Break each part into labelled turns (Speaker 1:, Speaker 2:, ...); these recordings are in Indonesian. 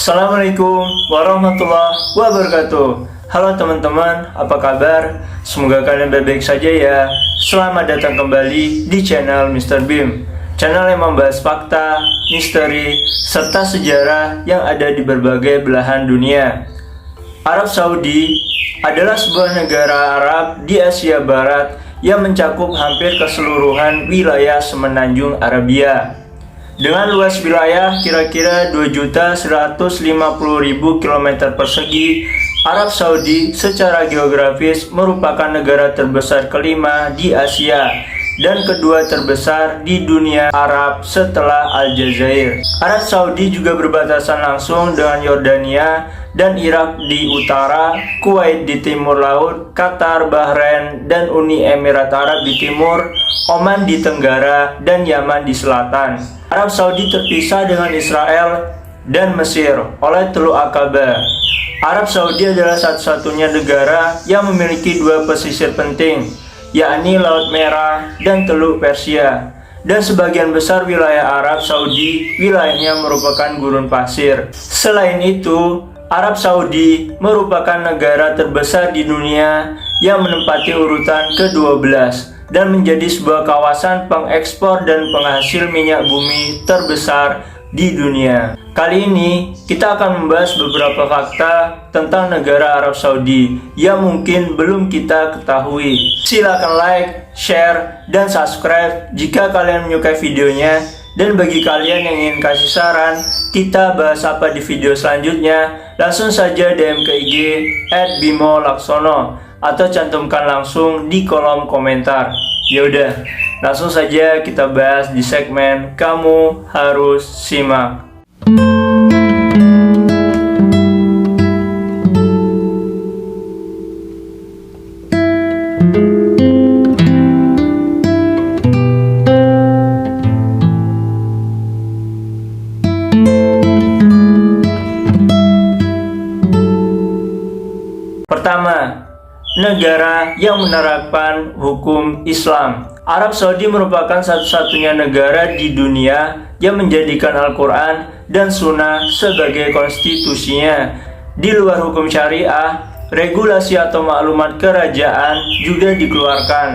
Speaker 1: Assalamualaikum warahmatullahi wabarakatuh. Halo teman-teman, apa kabar? Semoga kalian baik-baik saja ya. Selamat datang kembali di channel Mr. Bim, channel yang membahas fakta, misteri, serta sejarah yang ada di berbagai belahan dunia. Arab Saudi adalah sebuah negara Arab di Asia Barat yang mencakup hampir keseluruhan wilayah semenanjung Arabia. Dengan luas wilayah kira-kira 2.150.000 km persegi, Arab Saudi secara geografis merupakan negara terbesar kelima di Asia dan kedua terbesar di dunia Arab setelah Aljazair. Arab Saudi juga berbatasan langsung dengan Yordania dan Irak di utara, Kuwait di timur laut, Qatar, Bahrain, dan Uni Emirat Arab di timur, Oman di tenggara, dan Yaman di selatan. Arab Saudi terpisah dengan Israel dan Mesir oleh Teluk Aqaba. Arab Saudi adalah satu-satunya negara yang memiliki dua pesisir penting, yakni Laut Merah dan Teluk Persia. Dan sebagian besar wilayah Arab Saudi wilayahnya merupakan gurun pasir. Selain itu, Arab Saudi merupakan negara terbesar di dunia yang menempati urutan ke-12 dan menjadi sebuah kawasan pengekspor dan penghasil minyak bumi terbesar di dunia. Kali ini kita akan membahas beberapa fakta tentang negara Arab Saudi yang mungkin belum kita ketahui. Silakan like, share, dan subscribe jika kalian menyukai videonya. Dan bagi kalian yang ingin kasih saran kita bahas apa di video selanjutnya, langsung saja DM ke IG @bimolaksono atau cantumkan langsung di kolom komentar. Yaudah, langsung saja kita bahas di segmen Kamu Harus Simak. Pertama, negara yang menerapkan hukum Islam. Arab Saudi merupakan satu-satunya negara di dunia yang menjadikan Al-Quran dan Sunnah sebagai konstitusinya. Di luar hukum syariah, regulasi atau maklumat kerajaan juga dikeluarkan,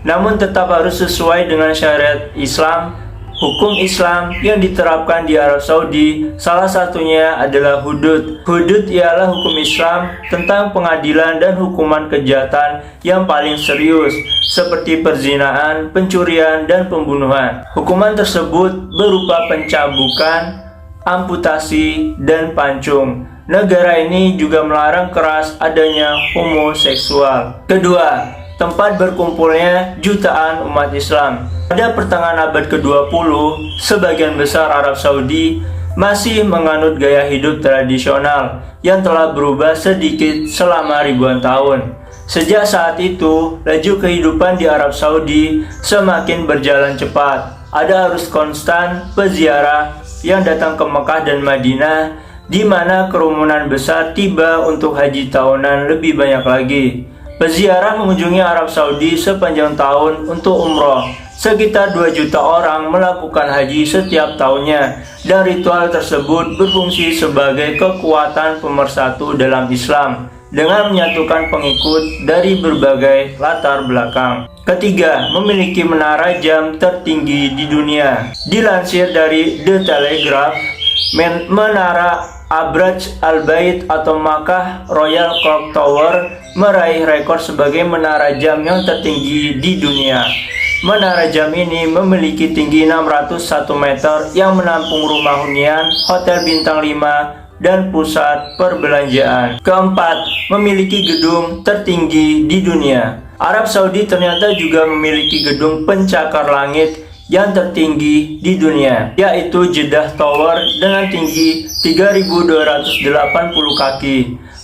Speaker 1: namun tetap harus sesuai dengan syariat Islam. Hukum Islam yang diterapkan di Arab Saudi salah satunya adalah hudud. Hudud ialah hukum Islam tentang pengadilan dan hukuman kejahatan yang paling serius seperti perzinaan, pencurian, dan pembunuhan. Hukuman tersebut berupa pencabukan, amputasi, dan pancung. Negara ini juga melarang keras adanya homoseksual. Kedua, tempat berkumpulnya jutaan umat Islam. Pada pertengahan abad ke-20, sebagian besar Arab Saudi masih menganut gaya hidup tradisional yang telah berubah sedikit selama ribuan tahun. Sejak saat itu, laju kehidupan di Arab Saudi semakin berjalan cepat. Ada arus konstan peziarah yang datang ke Mekah dan Madinah, di mana kerumunan besar tiba untuk haji tahunan lebih banyak lagi. Peziarah mengunjungi Arab Saudi sepanjang tahun untuk umroh. Sekitar 2 juta orang melakukan haji setiap tahunnya, dan ritual tersebut berfungsi sebagai kekuatan pemersatu dalam Islam dengan menyatukan pengikut dari berbagai latar belakang. Ketiga, memiliki menara jam tertinggi di dunia. Dilansir dari The Telegraph, menara Abraj Al-Bait atau Makkah Royal Clock Tower meraih rekor sebagai menara jam yang tertinggi di dunia. Menara jam ini memiliki tinggi 601 meter yang menampung rumah hunian, hotel bintang 5, dan pusat perbelanjaan. Keempat, memiliki gedung tertinggi di dunia. Arab Saudi ternyata juga memiliki gedung pencakar langit yang tertinggi di dunia, yaitu Jeddah Tower dengan tinggi 3.280 kaki.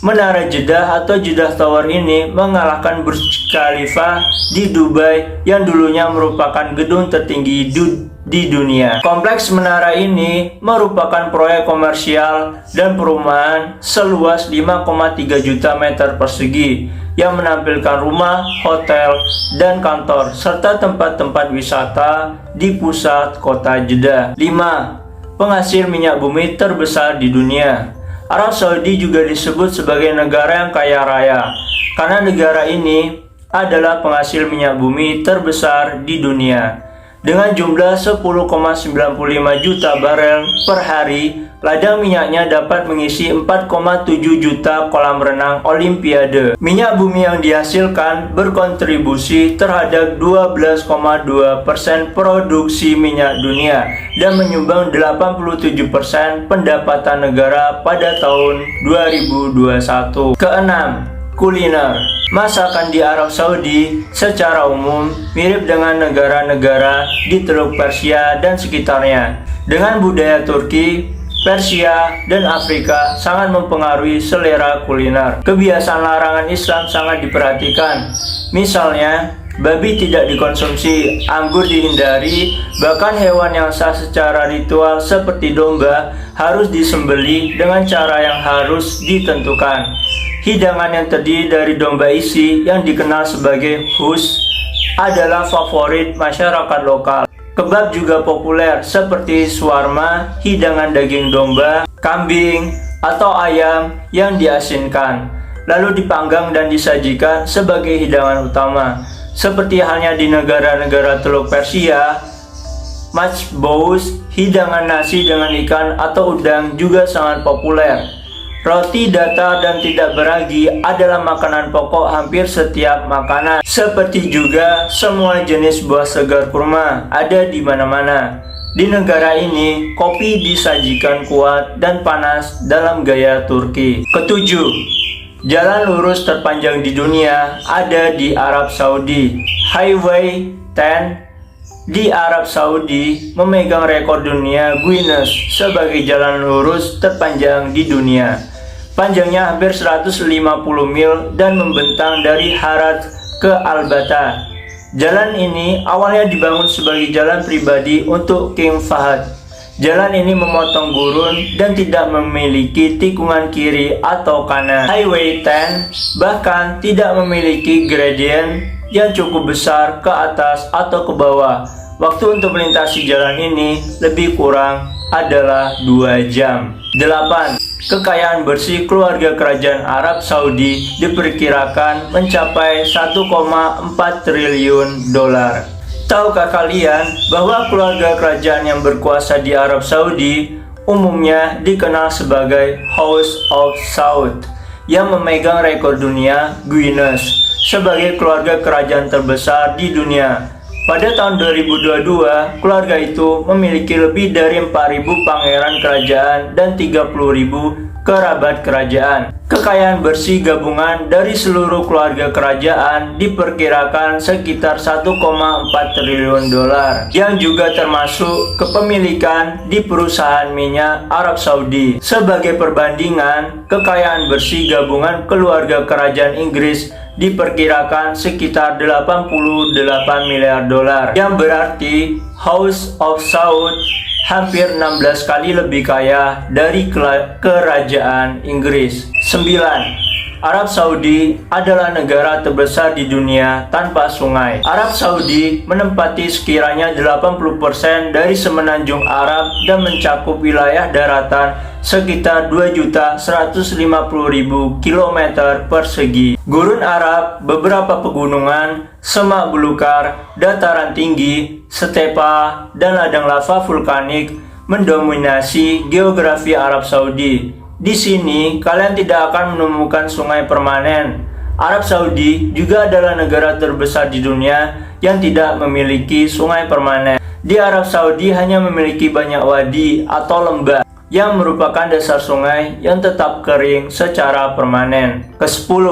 Speaker 1: Menara Jeddah atau Jeddah Tower ini mengalahkan Burj Khalifa di Dubai yang dulunya merupakan gedung tertinggi di dunia. Kompleks menara ini merupakan proyek komersial dan perumahan seluas 5,3 juta meter persegi yang menampilkan rumah, hotel, dan kantor serta tempat-tempat wisata di pusat kota Jeddah. 5. Penghasil minyak bumi terbesar di dunia. Arab Saudi juga disebut sebagai negara yang kaya raya karena negara ini adalah penghasil minyak bumi terbesar di dunia. Dengan jumlah 10,95 juta barel per hari, ladang minyaknya dapat mengisi 4,7 juta kolam renang Olimpiade. Minyak bumi yang dihasilkan berkontribusi terhadap 12,2% produksi minyak dunia dan menyumbang 87% pendapatan negara pada tahun 2021. Keenam, kuliner. Masakan di Arab Saudi secara umum mirip dengan negara-negara di Teluk Persia dan sekitarnya. Dengan budaya Turki, Persia, dan Afrika sangat mempengaruhi selera kuliner. Kebiasaan larangan Islam sangat diperhatikan. Misalnya, babi tidak dikonsumsi, anggur dihindari, bahkan hewan yang sah secara ritual seperti domba harus disembelih dengan cara yang harus ditentukan. Hidangan yang terdiri dari domba isi yang dikenal sebagai hus adalah favorit masyarakat lokal. Kebab juga populer seperti shawarma, hidangan daging domba, kambing, atau ayam yang diasinkan, lalu dipanggang dan disajikan sebagai hidangan utama. Seperti halnya di negara-negara Teluk Persia, majbous, hidangan nasi dengan ikan atau udang juga sangat populer. Roti datar dan tidak beragi adalah makanan pokok hampir setiap makanan. Seperti juga semua jenis buah segar kurma ada di mana-mana. Di negara ini, kopi disajikan kuat dan panas dalam gaya Turki. Ketujuh, jalan lurus terpanjang di dunia ada di Arab Saudi. Highway 10 di Arab Saudi memegang rekor dunia Guinness sebagai jalan lurus terpanjang di dunia. Panjangnya hampir 150 mil dan membentang dari Harad ke Al-Bata. Jalan ini awalnya dibangun sebagai jalan pribadi untuk King Fahad. Jalan ini memotong gurun dan tidak memiliki tikungan kiri atau kanan. Highway 10 bahkan tidak memiliki gradient yang cukup besar ke atas atau ke bawah. Waktu untuk melintasi jalan ini lebih kurang adalah 2 jam. 8. Kekayaan bersih keluarga kerajaan Arab Saudi diperkirakan mencapai 1,4 triliun dolar. Tahukah kalian bahwa keluarga kerajaan yang berkuasa di Arab Saudi umumnya dikenal sebagai House of Saud yang memegang rekor dunia Guinness sebagai keluarga kerajaan terbesar di dunia. Pada tahun 2022, keluarga itu memiliki lebih dari 4.000 pangeran kerajaan dan 30.000 kerabat kerajaan. Kekayaan bersih gabungan dari seluruh keluarga kerajaan diperkirakan sekitar 1,4 triliun dolar, yang juga termasuk kepemilikan di perusahaan minyak Arab Saudi. Sebagai perbandingan, kekayaan bersih gabungan keluarga kerajaan Inggris diperkirakan sekitar 88 miliar dolar, yang berarti House of Saud hampir 16 kali lebih kaya dari kerajaan Inggris. 9. Arab Saudi adalah negara terbesar di dunia tanpa sungai. Arab Saudi menempati sekiranya 80% dari semenanjung Arab dan mencakup wilayah daratan sekitar 2.150.000 km persegi. Gurun Arab, beberapa pegunungan, semak belukar, dataran tinggi, stepa, dan ladang lava vulkanik mendominasi geografi Arab Saudi. Di sini, kalian tidak akan menemukan sungai permanen. Arab Saudi juga adalah negara terbesar di dunia yang tidak memiliki sungai permanen. Di Arab Saudi hanya memiliki banyak wadi atau lembah yang merupakan dasar sungai yang tetap kering secara permanen. Ke-10.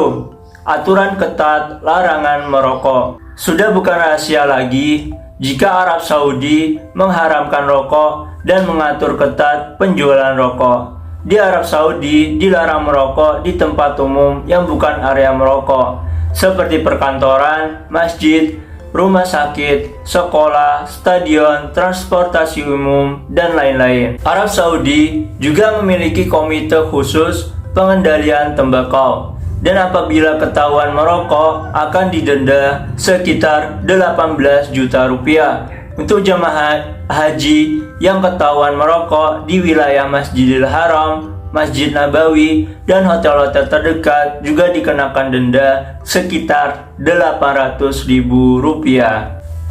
Speaker 1: Aturan ketat larangan merokok. Sudah bukan rahasia lagi jika Arab Saudi mengharamkan rokok dan mengatur ketat penjualan rokok. Di Arab Saudi dilarang merokok di tempat umum yang bukan area merokok, seperti perkantoran, masjid, rumah sakit, sekolah, stadion, transportasi umum, dan lain-lain. Arab Saudi juga memiliki komite khusus pengendalian tembakau, dan apabila ketahuan merokok akan didenda sekitar 18 juta rupiah. Untuk jemaah haji yang ketahuan merokok di wilayah Masjidil Haram, Masjid Nabawi, dan hotel-hotel terdekat juga dikenakan denda sekitar Rp800.000.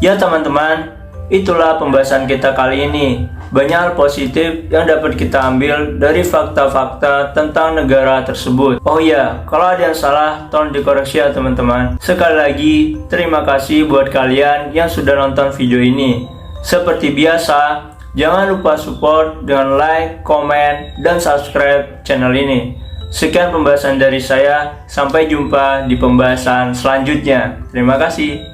Speaker 1: Ya teman-teman, itulah pembahasan kita kali ini. Banyak hal positif yang dapat kita ambil dari fakta-fakta tentang negara tersebut. Oh iya, kalau ada yang salah tolong dikoreksi ya teman-teman. Sekali lagi, terima kasih buat kalian yang sudah nonton video ini. Seperti biasa, jangan lupa support dengan like, komen, dan subscribe channel ini. Sekian pembahasan dari saya, sampai jumpa di pembahasan selanjutnya. Terima kasih.